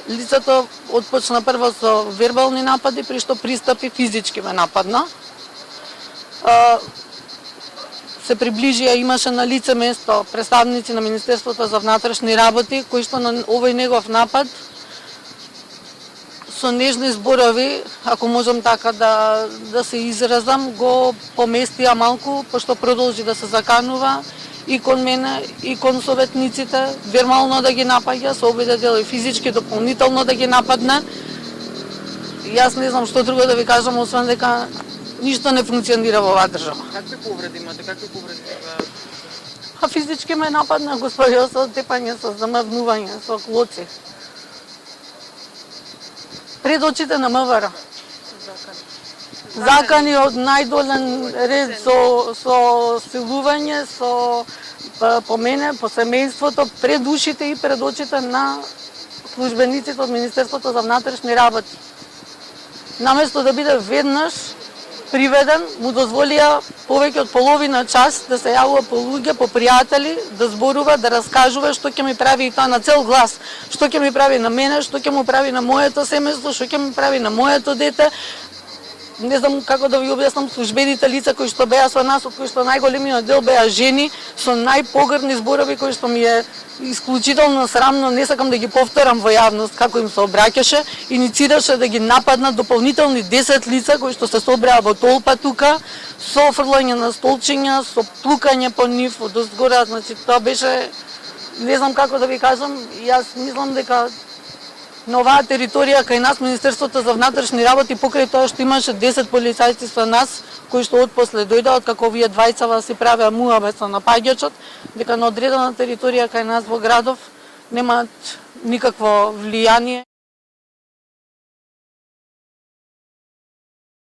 Лицето отпочна прво со вербални напади, при што пристапи физички ме нападна. Се приближија, имаше на лице место представници на Министерството за внатрешни работи, кои што на овој негов напад со нежни зборови, ако можам така да се изразам, го поместија малку, пошто продолжи да се заканува и кон мене, и кон советниците, вербално да ги напаѓа, се обиде дел и физички дополнително да ги нападне. Јас не знам што друго да ви кажам, освен дека ништо не функционира во оваа држава. Какви повреди имате? Какви повреди Физички ме нападна, господио, со тепање, со замавнување, со клоци. Пред очите на МВР. Закани од најдолен ред со силување, по мене, по семејството, пред ушите и пред очите на службениците од Министерството за внатрешни работи. Наместо да биде веднаш приведен, му дозволија повеќе од половина час да се јавува по луѓе, по пријатели, да зборува, да раскажува што ќе ми прави, и тоа на цел глас, што ќе ми прави на мене, што ќе му прави на моето семејство, што ќе ми прави на моето дете. Не знам како да ви објаснам, службените лица кои што беа со нас, од кои што најголемиот дел беа жени, со најпогрдни зборови кои што ми е исклучително срамно, не сакам да ги повторам во јавност како им се обраќаше, иницираше да ги нападнат дополнителни 10 лица кои што се собраа во толпа тука, со офрлање на столчиња, со плукање по нив од озгора, значи тоа беше, не знам како да ви кажам, јас мислам дека на оваа територија кај нас Министерството за внатрешни работи, покрај тоа што имаше 10 полицајци со нас, кои што отпосле дојдоа, како овие двајцава си правеа муабет со напаѓачот, дека на одредена територија кај нас во градов немаат никакво влијание.